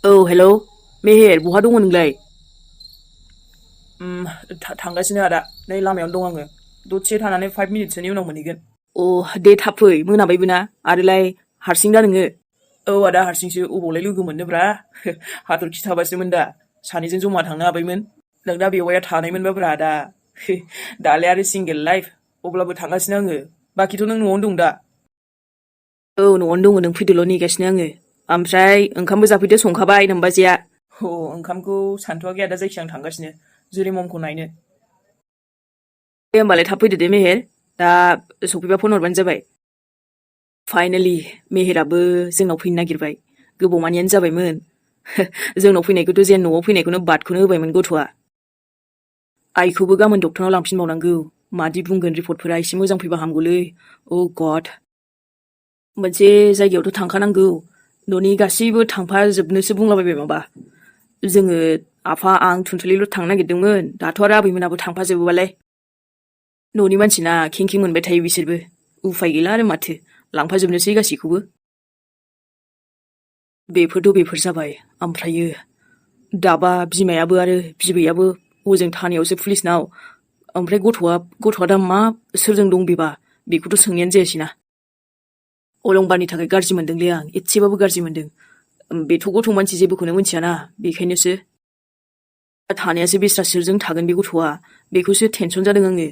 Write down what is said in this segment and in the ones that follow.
हेल' मेहेर बहा दङ नोंलाय? थांगासिनो आदा नै लामायावनो दं आङो दसे थानानै 5 मिनिटसोनि उनाव मोनहैगोन। दे थाब फै मोनाबायबो ना आरोलाय हारसिं दा नोङो? आदा हारसिंसो अबावलाय लोगो मोननोब्रा हाथरखि थाबासोमोन दा सानैजों जमा थांनो हाबायमोन। नोंना बेवाइया थानायमोनबाब्रा आदा दालाय आरो सिंगेल लाइफ अब्लाबो थांगासिनो आङो। बाखिथ' नों न'आवनो दं दा? न'आवनो दङ नों फैदोल' नेगासिनो आङो। ओमफ्राय ओंखामबो जाफैदो संखाबाय नोमबाजैया। ओंखामखौ सानथ'वाखै आदा जायखिया आं थांगासिनो जेरै ममखौ नायनो। दे होमबालाय थाब फैदो दे मेहेर दा सफैबा फन हरबानो जाबाय। फाइनालि मेहेराबो जोंनाव फैनो नागिरबाय गोबावमानियानो जाबायमोन जोंनाव फैनायखौथ' जेन न'आव फैनायखौनो बादखौनो होबायमोन गथ'आ। आइखौबो गाबोन डक्टरनाव लांफिनबावनांगौ मादि बुंगोन रिपर्टफोरा एसे मोजां फैबा हामगौलै। गड मोनसे जायगायावथ' थांखानांगौ न'नि गासैबो थांफाजोबनोसो बुंलाबायबाय माबा। जोङो आफा आं थुनथुलिल' थांनो नागिरदोंमोन दाथ' आरो आबैमोनाबो थांफाजोबोबालाय। न'नि मानसिना खें मोनबाय थायो बिसोरबो उफाय गैला आरो माथो लांफाजोबनोसै गासैखौबो। बेफोर जाबाय ओमफ्रायो दाबा बिमायाबो आरो बिबैयाबो हजों थानायावसो पुलिसनाव। ओमफ्राय गथ'आ दा मा सोरजों दं बेबा बेखौथ' सोंनायानो जायासैना। अलंबारनि थाखाय गाज्रि मोनदोंलै आं एसेबाबो गाज्रि मोनदों। बेथ' गथ' मानसि जेबोखौनो मिथियाना बेखायनोसो। थानायासो बेस्रा सोरजों थागोन बे गथ'आ बेखौसो टेनसन जादों आङो।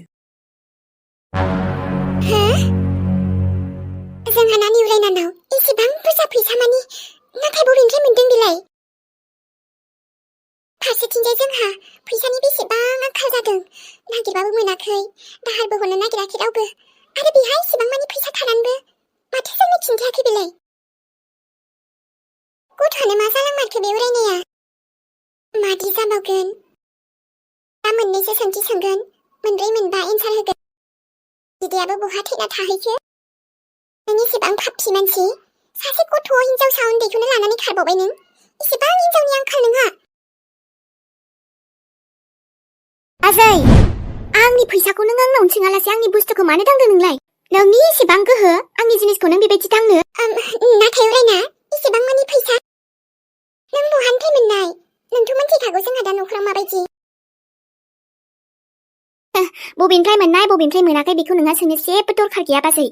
जोंहा नानि उरायनानाव एसेबां बुरजा फैसा मानि नाथाय बबेनिफ्राय मोनदों बेलाय? फारसेथिंजाय जोंहा फैसानि बेसेबां आंखाल जादों नागिरबाबो मोनाखै दाहारबो हरनो नागिराखै रावबो आरो बेहा एसेबां मानि फैसा थानानैबो माथो जोंनो खिन्थायाखै बेलाय? गथ'आनो मा जालांमारखो बे उरायनाया? मादि जाबावगोन? दा मोननैसो सोंथि सोंगोन मोनब्रै मोनबा एन्सार होगोन। बिदायाबो बहा थैना थाहैखो? नों एसेबां फापथि मानसि सासे गथ' हिनजावसा उन्दैखौनो लानानै खारबावबाय नों एसेबां हिनजावनि आंखाल नोंहा। आजै आंनि फैसाखौ नों आंनावनो सोङालासे आंनि बुस्थुखौ मानो दांदों नोंलाय? नोंनि एसेबां गोहो आंनि जिनिसखौ नों बेबायदि दांनो? नाथाय उरायना एसेबां मानि फैसा नों बहानिफ्राय मोननाय? नोंथ' मिन्थिखागौ जोंहा दा न'खराव माबायदि। बबेनिफ्राय मोननाय बबेनिफ्राय मोनाखै बेखौ नोंहा सोंनो जेबो दरखार गैया बाजै।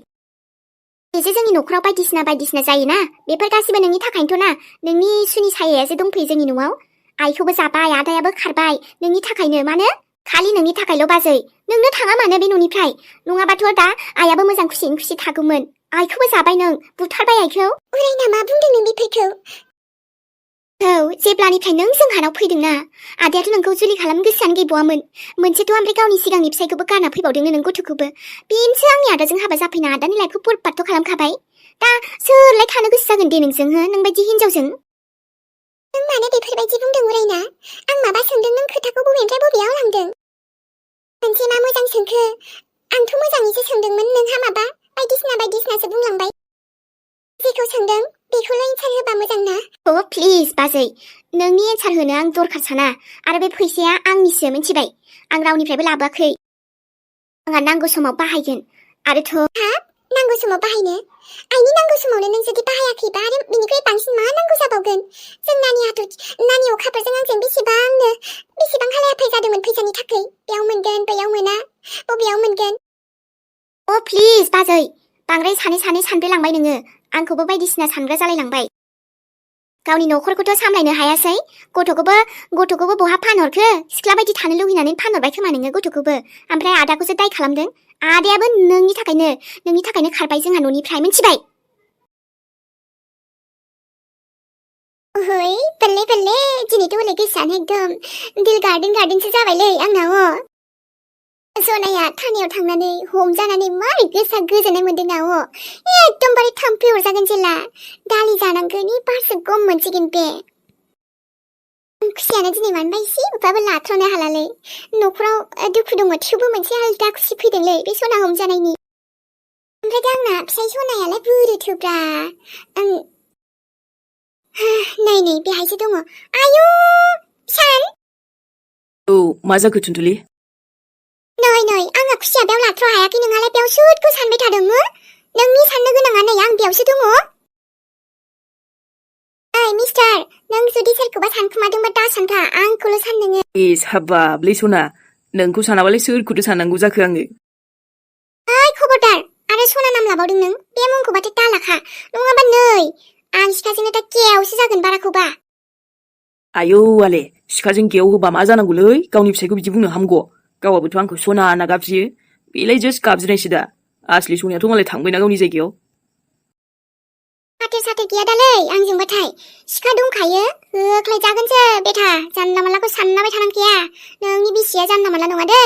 बेजे जोंनि न'खराव बायदिसिना जायोना बेफोर गासिबो नोंनि थाखायनोथ' ना। नोंनि सुनि सायाया जे दंफैयो जोंनि न'आव आइखौबो जाबाय आदायाबो खारबाय नोंनि थाखायनो। मानो? खालि नोंनि थाखायल' बाजै। नोंनो थाङा मानो बे न'निफ्राय? नङाबाथ' दा आइयाबो मोजां खुसि थागौमोन। आइखौबो जाबाय नों बुथारबाय आइखौ। उरायना मा बुंदों नों बेफोरखौ? जेब्लानिफ्राय नों जोंहानाव फैदोंना आदायाथ' नोंखौ जुलि खालामनो गोसोआनो गैबावामोन। मोनसेथ' ओमफ्राय गावनि सिगांनि फिसायखौबो गारना फैबावदोंनो नों गथ'खौबो। बेनोसो आंनि आदाजों हाबा जाफैना आदानि लाइफखौ बरबादथ' खालामखाबाय। दा सोरलाय थानो गोसो जागोन दे नोंजों नोंबायदि हिनजावजों? नों मानो बेफोरबायदि बुंदों उरायना? आं माबा सोंदों नों खोथाखौ बबेनिफ्राय बबेयाव लांदों? मोनसे मा मोजां सोंखो? आंथ' मोजाङैसो सोंदोंमोन नोंहा माबा बायदिसिनासो बुंलांबाय। जेखौ सोंदों बेखौल' एन्सार होबा मोजां ना? प्लिज बाजै नोंनि एन्सार होनो आं दरखार साना। आरो बे फैसाया आंनिसो मिथिबाय। आं रावनिफ्रायबो लाबोआखै। आंहा नांगौ समाव बाहायगोन। आरोथ' नांगौ समाव बाहायनो? आइनि नांगौ समावनो नों जुदि बाहायाखैबा आरो बेनिफ्राय बांसिन मा नांगौ जाबावगोन? जों नानि अखाफोरजों आंजों बेसेबां हालाय-हाफाय जादोंमोन फैसानि थाखाय। बेयाव मोनगोन बैयाव मोना बबेयाव मोनगोन? प्लिज बाजै बांद्राय सानै सानब्रेलांबाय नोङो। आंखौबो बायदिसिना सानग्रा जालायलांबाय। गावनि न'खरखौथ' सामलायनो हायासै गथ'खौबो बहा फानहरखो? सिख्ला बायदि थानो लुगैनानै फानहरबाय खोमा नोङो गथ'खौबो। ओमफ्राय आदाखौसो दाय खालामदों। आदायाबो नोंनि थाखायनो खारबाय जोंहा न'निफ्राय मिथिबाय? ओइ बल्ले दिनैथ' हले गोसोआनो एकदम दिल गार्डेनसो जाबायलै आंनाव। जनाया थानायाव थांनानै हमजानानै मारै गोसोआ गोजोननाय मोनदों ना? एकदमबारे थाम्फै अरजागोन जेला दालि जानांगोन बारसो गम मोनसिगोन बे। खुसियानो दिनै मानोबा एसेबाबो लाथ्र'नो हालालै। न'खराव दुखु दङ थेवबो मोनसे आलदा खुसि फैदोंलै बे सना हमजानायनि। ओमफ्राय दा आंना फिसाय सनायालाय बोरोथोब्रा। नै बेहायसो दङ। आयु सान। मा जाखो थुनथुलि? नै आंहा खुसिया बेयाव लाथ्र' हायाखै नोंहालाय बेयाव सुटखौ सानबाय थादों? नोंनि साननो गोनाङा नै आं बेयावसो दङ। ओइ मिस्टार नों जुदि सोरखौबा सानखुमादोंबा दा सानखा आंखौल' सान नोङो इस हाबाबलै सना नोंखौ सानाबालाय सोरखौथो साननांगौ जाखो आङो ओइ खबरदार आरो सना नाम लाबावदों नों बे मुंखौबाथाय दालाखा नङाबा नै आं सिखाजोंनो दा गेवसो जागोन बाराखौबा आयौ आले सिखाजों गेव होबा मा जानांगौलै गावनि फिसायखौ बिदि बुंनो हामगौ गावहाबोथ' आंखौ सना होनना गाबज्रियो बेलाय जास्ट गाबज्रिनायसो दा आसलि सनायाथ' मालाय थांबायना गावनि जायगायाव साथो साथो गैया दालै आंजोंबाथाय सिखा दंखायो होख्लायजागोनसो बेथा जानला मानलाखौ सानलाबाय थानांखाया नोंनि बिसिया जानला मानला नङा दै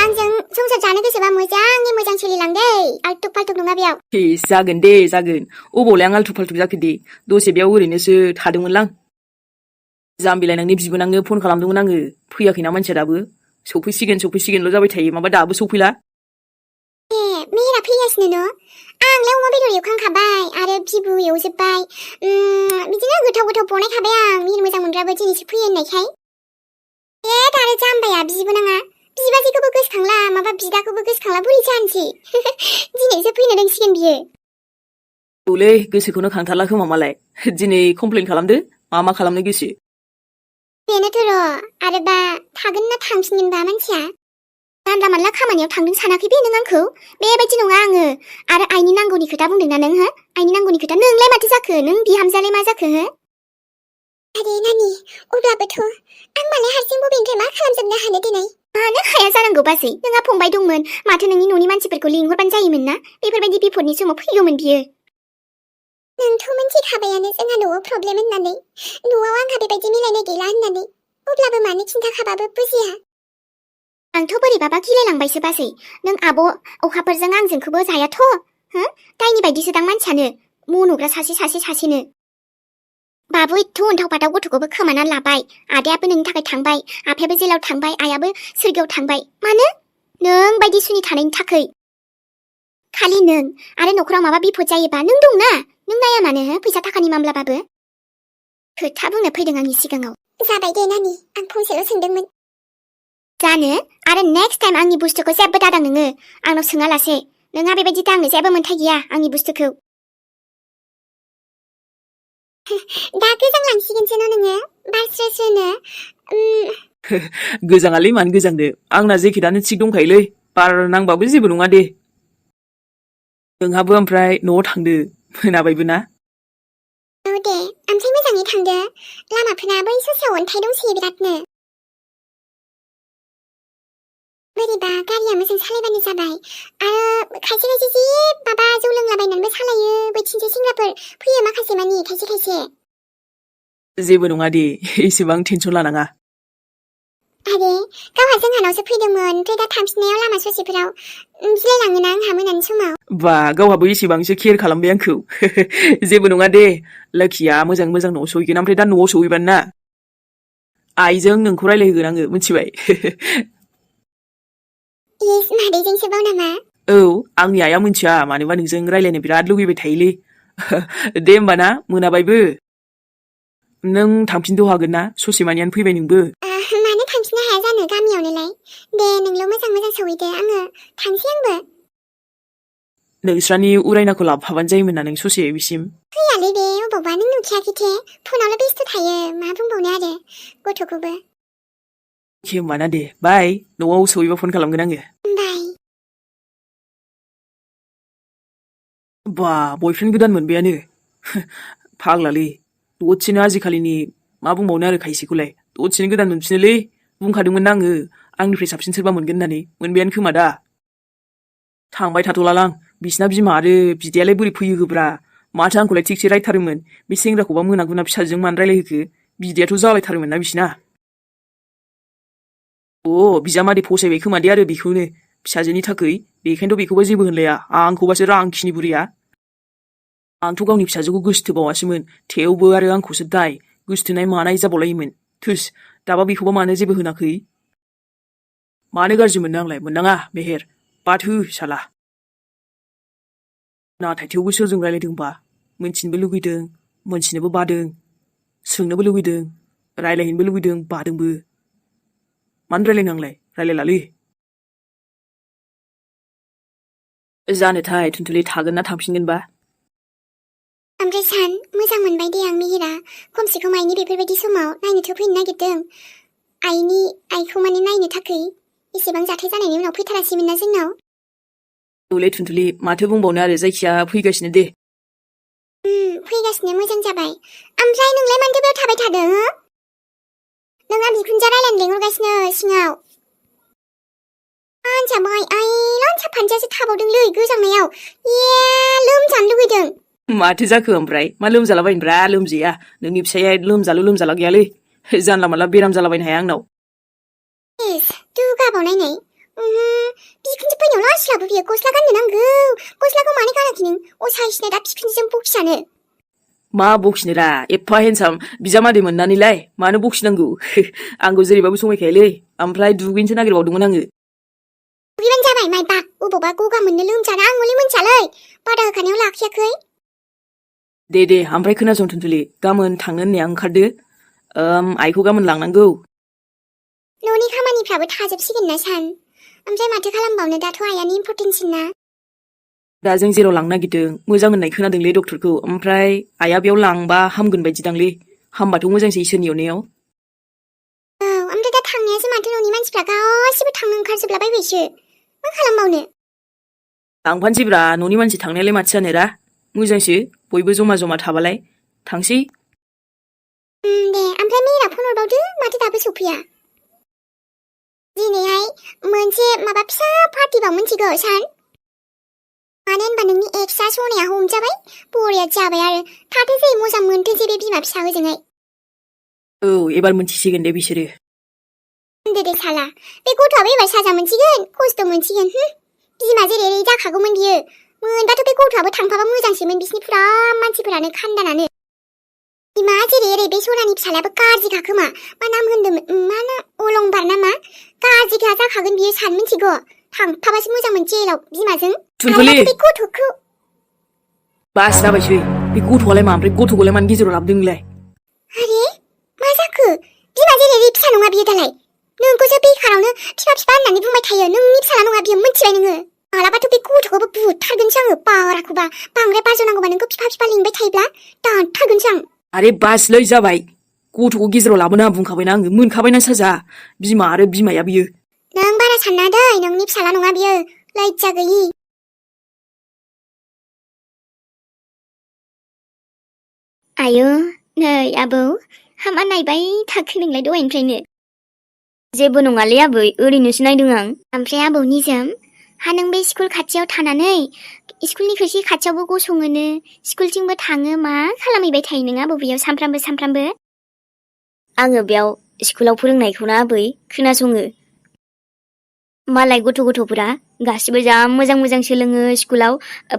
आंजों संसार जानो गोसोबा मोजाङै मोजां सोलिलांदै आल्टुक फाल्टुक नङा बेयाव इस जागोन दे जागोन अबावलाय आं आल्थु फाल्थु जाखो दे दसे बेयाव ओरैनोसो थादोंमोनलां जाम्बिलाय नोंनि बिबोनांनो फन खालामदोंमोन आङो फैयाखैना मानसिया दाबो सफैसिगोनल' जाबाय थायो माबा दाबो सफैला ए मेहेरा फैगासिनो न' आंलाय अमा बेदर एवखांखाबाय आरो बिबु एवजोब्बाय बिदिनो गोथाव गोथाव बनायखाबाय आं मिहिर मोजां मोनग्राबो दिनैसो फैयो होननायखाय ए दानो जाम्बाया बिबोनाङा बिबाजैखौबो गोसोखांला माबा बिदाखौबो गोसोखांला बोरै जानोसै दिनैसो फैनो रोंसिगोन बियो औलै गोसोखौनो खांथारला खोमा मालाय दिनै कमप्लेन खालामदो मा खालामनो गोसो बेनोथ' र' आरोबा थागोन ना थांफिनगोनबा मानसिया जानला मानला खामानियाव थांदों सानाखै बे नों आंखौ बेबायदि नङा आङो आरो आइनि नांगौनि खोथा बुंदोंना नों हो आइनि नांगौनि खोथा नोंलाय माथो जाखो नों बिहामजोआलाय मा जाखो हो आरे नानि अब्लाबोथ' आं मालाय हारसिं बबेनिफ्राय मा खालामजोबनो हानो दिनै मानो हाया जानांगौ बाजै नोंहा फंबाय दंमोन माथो नोंनि न'नि मानसिफोरखौ लिंहरबानो जायोमोन ना बेफोरबायदि बिपदनि समाव फैगौमोन बियो नोंथ' मिथिखाबायानो जोंहा न'आव प्रब्लेम होननानै न'आव आंहा बेबायदि मिलायनाय गैला होननानै अब्लाबो मानो खिन्थाखाबाबो बुजिया आंथ' बोरैबाबा गिलायलांबायसो बाजै नों आब' अखाफोरजों आंजोंखौबो जायाथ' हो दायनि बायदिसो दां मानसियानो मन'ग्रा सासेनो बाबु एथ' अन्थाव फाथाव गथ'खौबो खोमाना लाबाय आदायाबो नोंनि थाखाय थांबाय आफायाबो जेलाव थांबाय आइयाबो सोरगोआव थांबाय मानो नों बायदि सुनि थानायनि थाखै खालि नों आरो न'खराव माबा बिपद जायोबा नों दंना नों नाया मानो हो फैसा थाखानि मामलाबाबो खोथा बुंनो फैदों आंनि सिगाङाव जाबाय दे नानि आं फंसेल' सोंदोंमोन जानो आरो नेक्स्ट टाइम आंनि बुस्थुखौ जेबो दादां नोङो आंनाव सोङालासे नोंहा बेबायदि दांनो जेबो मोन्थाय गैया आंनि बुस्थुखौ दा गोजांलांसिगोनसो न' नोङो बारस्रोस्रोनो गोजाङालै मानो गोजांदो आंना जेकेटआनो थिग दंखायोलै बार नांबाबो जेबो नङा दे नोंहाबो ओमफ्राय न'आव थांदो मोनाबायबो ना औ दे ओमफ्राय मोजाङै थांदो लामाफोरा बै ससेयाव अन्थाइ दंसोयो बिरादनो बोरैबा गारिया मोजां सालायबानो जाबाय आरो खायसे जि माबा जौ लोंलाबायनानैबो सालायो बैथिंजाय सेंग्राफोर फैयो माखासे मानि खायसे जेबो नङा दे एसेबां टेनसन लानाङा आरे गावहा जोंहानावसो फैदोंमोन ओमफ्राय दा थांफिननायाव लामा ससेफोराव गिलायलाङोना आंहा मोनानि समाव बा गावहाबो एसेबांसो केयार खालामबाय आंखौ जेबो नङा दे लाखिया मोजां न'आव सहैगोन ओमफ्राय दा न'आव सहैबानो ना आइजों नोंखौ रायलायहोगोन आङो मिथिबाय इस मादैजोंसो बाव नामा औ आंनि आइया मिथिया मानोबा नोंजों रायलायनो बिराद लुगैबाय थायोलै दे होमबा ना मोनाबायबो नों थांफिनथ' हागोन ना ससे मानियानो फैबाय नोंबो मानो थांफिननो हाया जानो गामियावनोलाय दे नोंल' मोजां सहैदो आङो थांसै आंबो नोंस्रानि उरायनाखौ लाबोफाबानो जायोमोन ना नों ससे बिसिम फैयालै बे अबावबा नों नुखायाखैथे फनावल' बेस्थ' थायो मा बुंबावनो आरो गथ'खौबो अके होमबा ना दे बाय न'आव सहैबा फन खालामगोन आङो बाय बा बयफ्रेन्ड गोदान मोनबायानो फाग्लालै दसेनो आजिखालिनि मा बुंबावनो आरो खायसेखौलाय दसेनो गोदान मोनफिनोलै बुंखादोंमोन आङो आंनिफ्राय साबसिन सोरबा मोनगोन होननानै मोनबायानो खोमा दा थांबाय थाथ'लालां बिसिना बिमा आरो बिदायालाय बोरै फैयो होब्रा माथो आंखौलाय थिगसे रायथारोमोन बे सेंग्राखौबा मोना फिसाजों मानो रायलायहोखो बिदायाथ' जालायथारोमोन ना बिसिना बिजामादै फसायबाय खोमा दे आरो बेखौनो फिसाजोनि थाखै बेखायनोथ' बेखौबा जेबो होनलाया आंखौबासो रांखिनि बुरिया आंथ' गावनि फिसाजोखौ गोसोथोबावासोमोन थेवबो आरो आंखौसो दाय गोसोथोनाय मानाय जाबावलायोमोन थोस दाबा बेखौबा मानो जेबो होनाखै मानो गाज्रि मोननो आंलाय मोननाङा मेहेर बाद हो साला नाथाय थेवबो सोरजों रायलायदोंबा मोनथिनोबो लुगैदों मोनथिनोबो बादों सोंनोबो लुगैदों रायलायहैनोबो लुगैदों बादोंबो मानो रायलायनो आंलाय रायलायलालै जानोथाय थुनथुलि थागोन ना थांफिनगोनबा ओमफ्राय सान मोजां मोनबाय दे आं मिहिरा खमसे खम आइनि बेफोरबायदि समाव नायनोथ' फैनो नागिरदों आइखौ माने नायनो थाखाय एसेबां जाथाय जानायनि उनाव फैथारासैमोन ना जोंनाव औलै थुनथुलि माथो बुंबावनो आरो जायखिया फैगासिनो दे फैगासिनो मोजां जाबाय ओमफ्राय नोंलाय मानोथो बेयाव थाबाय थादों हो नोंहा बिखुनजोआ रायलायनो लेंहरगासिनो सिङाव आनजाबाय आइ लान्सा फानजासो थाबावदोंलै गोजांनायाव लोमजानो लुगैदों माथो जाखो ओमफ्राय मा लोमजालाबायनोब्रा लोमजाया नोंनि फिसाया लोमजाला गैयालै जानला मानला बेराम जालाबायनो हाया आंनाव दुगाबाव नायनाय बिखुनजो फैनायाव लाजिलाबो बियो गस्ला गाननो नांगौ गस्लाखौ मानो गानाखै नों असाइसनो दा बिखुनजोजों बखिजानो मा बखिनोरा एफा हेन्डसाम बिजामादै मोननानैलाय मानो बखिनांगौ आंखौ जेरैबाबो समायखायोलै ओमफ्राय दुगैनोसो नागिरबावदोंमोन आङो दुगैबानो जाबाय माइबा अबावबा गगा मोननो लोमजाना आं हले मोनथियालै बादा होखानायाव लाखियाखै दे ओमफ्राय खोनासं थुनथुलि गाबोन थांनो होननाया ओंखारदो आइखौ गाबोन लांनांगौ न'नि खामानिफ्राबो थाजोबसिगोन ना सान ओमफ्राय माथो खालामबावनो दाथ' आइयानो इम्परटेन्टसिन ना दा जों जेराव लांनो नागिरदों मोजां होननाय खोनादोंलै डक्टरखौ ओमफ्राय आइया बेयाव लांबा हामगोन बायदि दांलै हामबाथ' मोजांसै इसोरनि अननायाव ओमफ्राय दा थांनायासो माथो न'नि मानसिफ्रा गासिबो थांनो ओंखारजोबलाबायबायसो मा खालामबावनो लांफानोसैब्रा न'नि मानसि थांनायालाय माथो जानोरा मोजांसो बयबो जमा थाबालाय थांसै दे ओमफ्राय मेरा फन हरबावदो माथो दाबो सफैया दिनैहाय मोनसे माबा फिसा पार्टिबाव मोनथिगौ सान मानो होनबा नोंनि एक्सआ सनाया हमजाबाय बरिया जाबाय आरो थाथोंसै मोजां मोनथोंसै बे बिमा फिसा होजोंहाय औ एबार मोनथिसिगोन दे बिसोरो दे साला बे गथ'आबो एबार साजा मोनसिगोन खस्थ' मोनसिगोन बिमा जेरै जाखागौमोन बियो मोनबाथ' बे गथ'आबो थांफाबा मोजांसोमोन बिसिनि फुरा मानसिफोरानो खान्दानानो बिमा जेरै बे सनानि फिसालायाबो गाज्रिखा खोमा मा नाम होनदोंमोन मा नाम अलंबार नामा गाज्रिखा जाखागोन बियो सान मिथिगौ थांफाबासो मोजांमोन जेलाव बिमाजों थुनथुलि बे गथ'खौ बास जाबायसै बे गथ'आलाय मा ओमफ्राय गथ'खौलाय मानो गेजेराव लाबोदों नोंलाय आरे मा जाखो बिमा जेरै फिसा नङा बियो दालाय नोंखौसो बेखारावनो फिफा होननानै बुंबाय थायो नोंनि फिसाला नङा बियो मिथिबाय नोङो मालाबाथ' बे गथ'खौबो बुथारगोनसो आङो बाराखौबा बांद्राय बाजनांगौबा नोंखौ फिफा लिंबाय थायोब्ला दानथारगोनसो आं आरे बासलै जाबाय गथ'खौ गेजेराव लाबोना बुंखाबायना आङो मोनखाबायना साजा बिमा आरो बिमाया बियो नों बारा सानना दै नोंनि फिसाला नङा बियो लैजा गैयि आयौ नै आबौ हामा नायबाय थाखो नोंलाय दहायनिफ्रायनो जेबो नङालै आबै ओरैनोसो नायदों आं ओमफ्राय आबौ निजोम हा नों बे स्कुल खाथियाव थानानै स्कुलनि खोरखि खाथियावबो गसङोनो स्कुलथिंबो थाङो मा खालामहैबाय थायो नों आबौ बेयाव सामफ्रामबो आङो बेयाव स्कुलाव फोरोंनायखौना आबै खोनासङो मालाय गथ'फोरा गासिबो जा मोजां सोलोङो स्कुलाव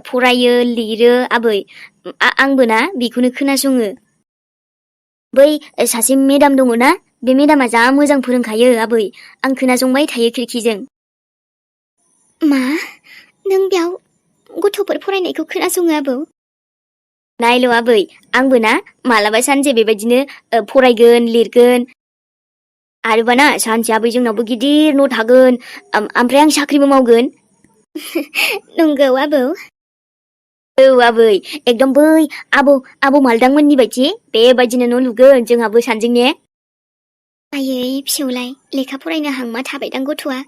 फरायो लिरो आबै आंबो ना बेखौनो खोनासङो बै सासे मेडाम दङ ना बे मेडामा जा मोजां फोरोंखायो आबै आं खोनासंबाय थायो खिरखिजों मा नों बेयाव गथ'फोर फरायनायखौ खोनासङो आबौ नायल' आबै आंबो ना मालाबा सानसे बेबायदिनो फरायगोन लिरगोन आरोबा ना सानसे आबै जोंनावबो गिदिर न' थागोन ओमफ्राय आं साख्रिबो मावगोन नंगौ आबौ औ आबै एकदम बै आबौ मालदांमोननि बायदि बेबायदिनो न' लुगोन जोंहाबो सानजों ने आयै फिसौलाय लेखा फरायनो हांमा थाबायदां गथ'आ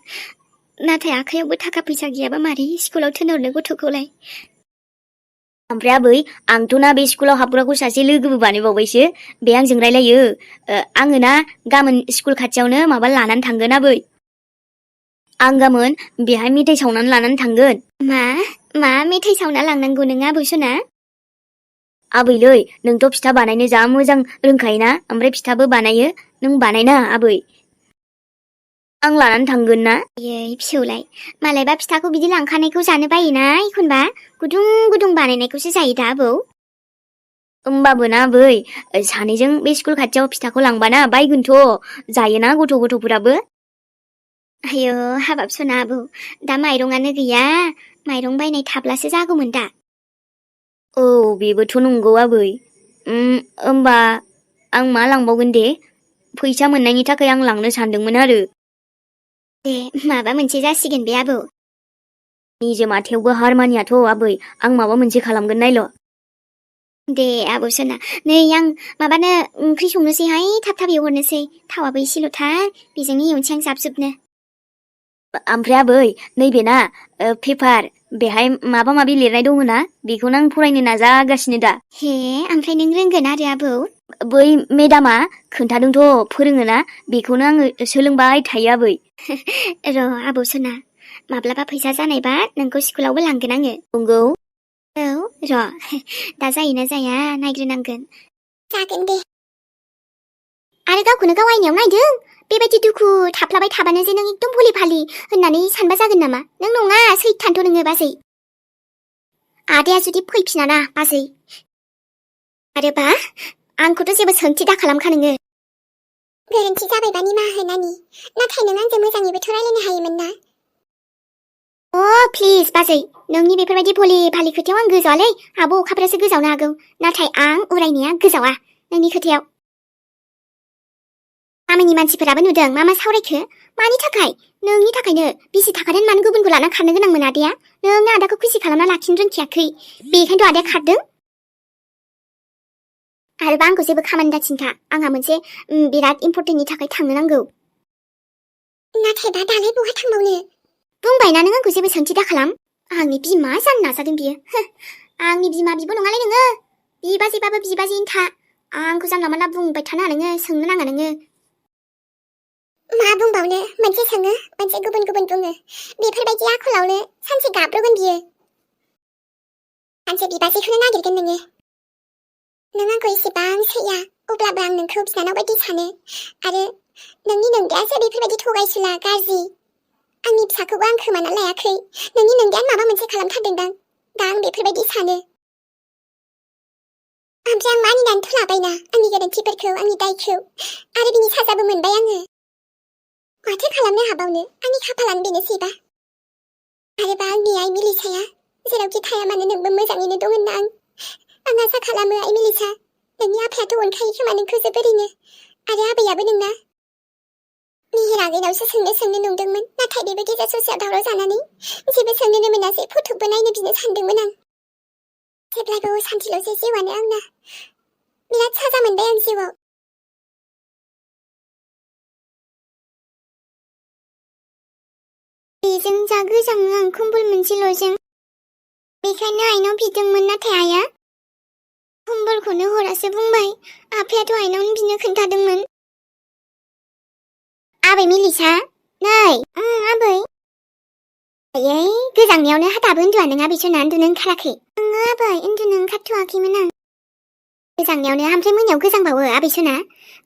नाथाय आखायावबो थाखा फैसा गैयाबा मारै स्कुलाव थिनहरनो गथ'खौलाय ओमफ्राय आबै आंथ' ना बे स्कुलाव हाबग्राखौ सासे लोगोबो बानायबावबायसो बे आंजों रायलायो आङो ना गाबोन स्कुल खाथियावनो माबा लानानै थांगोन आबै आं गाबोन बेहाय मेथाइ सावनानै लानानै थांगोन मा मेथाइ सावना लांनांगौ नों आबै सना आबैलै नोंथ' फिथा बानायनो जा मोजां रोंखायोना ओमफ्राय फिथाबो बानायो नों बानायना आबै आं लानानै थांगोन नायै फिसौलाय मालायबा फिथाखौ बिदि लांखानायखौ जानो बायोना एखनबा गुदुं बानायनायखौसो जायो दा आबौ होमबाबो ना आबै सानैजों बे स्कुल खाथियाव फिथाखौ लांबाना बायगोनथ' जायोना गथ'फोराबो आयो हाबाब सना आबौ दा माइरंआनो गैया माइरं बायनाय थाब्लासो जागौमोन दा औ बेबोथ' नंगौ आबै होमबा आं मा लांबावगोन दे फैसा मोननायनि थाखाय आं लांनो सानदोंमोन आरो दे माबा मोनसे जासिगोन बे आबौ निजोमा थेवबो हारमानियाथ' आबै आं माबा मोनसे खालामगोन नायल' दे आबौ सना नै आं माबानो ओंख्रि संनोसैहाय थाब थाब एवहरनोसै थावाबो एसेल'थार बेजोंनो एवनोसै आं जाब-जुबनो ओमफ्राय आबै नैबेना पेपार बेहाय माबा माबि लिरनाय दङ ना बेखौनो आं फरायनो नाजागासिनो दा हे ओमफ्राय नों रोंगोन आरो आबौ बै मेडामा खोन्थादोंथ' फोरोङोना बेखौनो आङो सोलोंबाय थायो आबै र' आबौ सना माब्लाबा फैसा जानायबा नोंखौ स्कुलावबो लांगोन आङो नंगौ औ र' दा जायोना जाया नायग्रोनांगोन जागोन दे आरो गावखौनो गाव आयनायाव नायदों बेबायदि दुखु थाफ्लाबाय थाबानो जे नों एकदम भलि भालि होननानै सानबा जागोन नामा नों नङा सैथानथ' नोङो बाजै आदाया जुदि फैफिनाना बाजै आरोबा आंखौथ' जेबो सोंथि दा खालामखा नोङो गोरोन्थि जाबायबा निमाहा हो नानि नाथाय नों आंजों मोजाङैबोथ' रायलायनो हायोमोन ना प्लिज बाजै नोंनि बेफोरबायदि भलि भालि खोथायाव आं गोजावलै आब' अखाफ्रासो गोजावनो हागौ नाथाय आं उरायनाया गोजावा नोंनि खोथायाव गामिनि मानसिफोराबो नुदों मा सावरायखो मानि थाखाय नोंनि थाखायनो बिसि थाखानानै मानो गुबुनखौ लाना खारनो गोनांमोन आदाया नोंनो आदाखौ खुसि खालामना लाखिनो रोंखायाखै बेखायनोथ' आदाया खारदों आरोबा आंखौ जेबो खामानि दाथिनखा आंहा मोनसे बिराद इम्परटेन्टनि थाखाय थांनो नांगौ नाथायबा दालाय बहा थांबावनो बुंबायना नों आंखौ जेबो सोंथि दा खालाम आंनि बिमा जानो नाजादों बियो आंनि बिमा बिबो नङालै नोङो बिबाजैबाबो बिबाजैनो था आंखौ जानला मानला बुंबाय थानो नोङो सोंनो नाङा नोङो मा बुंबावनो मोनसे सोङो मोनसे गुबुन गुबुन बुङो बेफोरबायदि आखलावनो सानसे गाब्रगोन बियो सानसे बिबाजैखौनो नागिरगोन नोङो नों आंखौ एसेबां सैया अब्लाबो आं नोंखौ बिनानाव बायदि सानो आरो नोंनि नोंदायासो बेफोरबायदि थगायसुला गाज्रि आंनि फिसाखौबो आं खोमाना लायाखै नोंनि नोंदायानो माबा मोनसे खालामथारदोंदां दा आं बेफोरबायदि सानो ओमफ्राय आं मानिनानैथ' लाबायना आंनि गोरोन्थिफोरखौ आंनि दायखौ आरो बिनि साजाबो मोनबाय आङो माथो खालामनो हाबावनो आंनि खाफालानो बेनोसैबा आरोबा आंनि आइ मिलिसाया जेरावखि थाया मानो नोंबो मोजाङैनो दं होनना आं आसा खालामो आइ मिलिसा नोंनि आफायाथ' अनखायो खोमा नोंखौ जोबोरैनो आरो आबैयाबो नोंना मिहिर आगैनावसो सोंनो नंदोंमोन नाथाय बेबो गेजेर ससेयाव दावराव जानानै जेबो सोंनोनो मोनासै फटकबो नायनो बिनो सानदोंमोन आं जेब्लाबो सान्थिल'सै जिउआनो आंना बिराद साजा मोनबाय आं जिउआव बेजों जा गोजाङो आं कम्बल मोनसेल'जों बेखायनो आइनाव बिदोंमोन नाथाय आइया कम्बलखौनो हरासो बुंबाय आफायाथ' आइनावनो बिनो खोन्थादोंमोन आबै मिलिसा नै आबै आयै गोजांनायावनो दाबो उन्दुआ नों आबै सना उन्दुनो ओंखाराखै आङो आबै उन्दुनो ओंखारथ'वाखैमोन आं गोजांनायावनो ओमफ्राय मोनायाव गोजांबावो आबै सना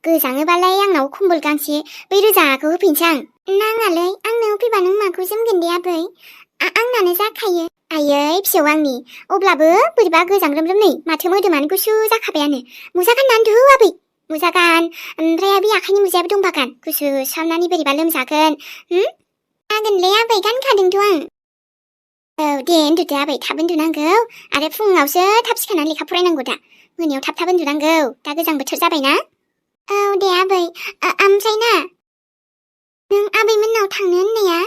गोजाङोबालाय आंनाव कम्बल गांसे बै रोजाखौ होफैनोसै आं नाङालै आंनो होफैबा नों माखौ जोमगोन दे आबै आंनानो जाखायो आयै फिसौ आंनि अब्लाबो बोरैबा गोजांग्रोमग्रोम नै माथो मोदोमानो गुसु जाखाबायानो मुजा गानना उन्दु आबै मुजा गान ओमफ्राय बे आखाइनि मुजायाबो दंबा गान गुसु सावनानै बोरैबा लोमजागोन जागोनलै आबै गानखादोंथ' आं औ दे उन्दुदो आबै थाब उन्दुनांगौ आरो फुङावसो थाब सिखारनानै लेखा फरायनांगौ दा मोनायाव थाब उन्दुनांगौ दा गोजां बोथोर जाबायना औ दे आबै ओमफ्राय ना नों आबैमोननाव थांनो होननाया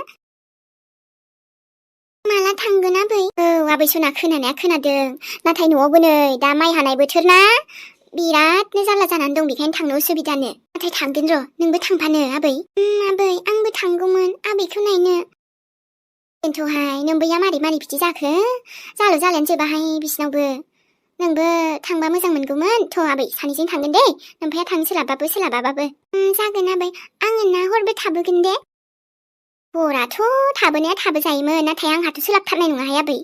माला थांगोन आबै औ आबै सना खोनानाया खोनादों नाथाय न'आवबो नै दा माइ हानाय बोथोर ना बिरादनो जारला जानानै दं बेखायनो थांनो उसुबिदानो नाथाय थांगोन र' नोंबो थांफानो आबै आबै आंबो थांगौमोन आबैखौ नायनो बेनोथ'हाय नोंबैया मारै बिदि जाखो जालु जालायानो जोबाहाय बिसिनावबो नोंबो थांबा मोजां मोनगौमोन थ' आबै सानैजों थांगोन दे नोमफाया थांनो सोलाबाबाबो जागोन आबै आङो ना हरबो थाबोगोन दे हराथ' थाबोनाया थाबो जायोमोन नाथाय आंहाथ' सोलाबथारनाय नङाहाय आबै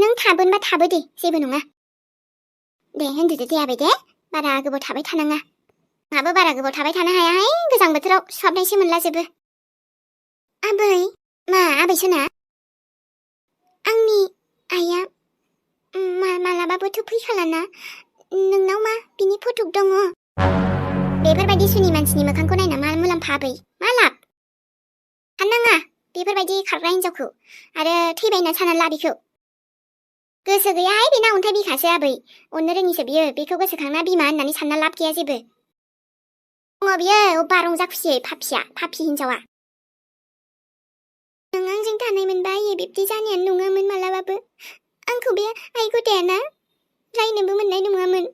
नों थाबोनबा थाबो दे जेबो नङा दे उन्दुदो दे आबै दे बारा गोबाव थाबाय थानाङा आंहाबो बारा गोबाव थाबाय थानो हायाहाय गोजां बोथोराव सुहाबनायसो मोनलाजोबो आबै मा आबै सना आंनि आइया मालाबाबोथ' फैखालाना नोंनाव मा बिनि फटक दङ बेफोरबायदि सुनि मानसिनि मोखांखौ नायना मा मुलाम्फा आबै मा लाब साननाङा बेफोरबायदि खारग्रा हिन्जावखौ आरो थैबायना सानना ला बिखौ गोसो गैयाहाय बेना अन्थाइ बिखासो आबै अननो रोङिसो बियो बेखौ गोसोखांना बिमा होननानै सानना लाब गैया जेबो दङ बियो अब्बा रंजा खुसियै पापि हिन्जावा नों आंजों थानाय मोनबा बिब्दि जानायानो नङामोन मालाबाबो आंखौ बे आइ गथायाना फरायनोबो मोननाय नङामोन।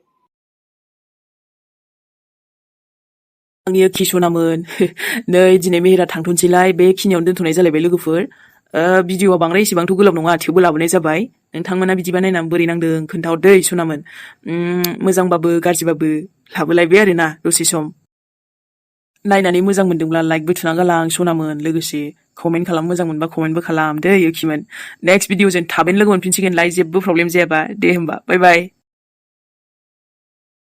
आंनियो किसनामोन नै दिनै मेहेरा थांथ'नोसैलाय बेखिनियावनो दोनथ'नाय जालायबाय लोगोफोर भिडिअआ बांद्राय एसेबांथ' गोलाव नङा थेवबो लाबोनाय जाबाय नोंथांमोना बिदिबा नायनानै बोरै नांदों खोन्थाहरदै सनामोन मोजांबाबो गाज्रिबाबो लाबोलायबाय आरोना दसे सम नायनानै मोजां मोनदोंब्ला लाइकबो थुना गालां सनामोन लोगोसे कमेन्ट खालाम मोजां मोनबा कमेन्टबो खालाम दै योखिमोन नेक्स्ट भिडिअ जों थाबैनो लोगो मोनफिनसिगोनलाय जेबो प्रब्लेम जायाबा दे होमबा बाय बाय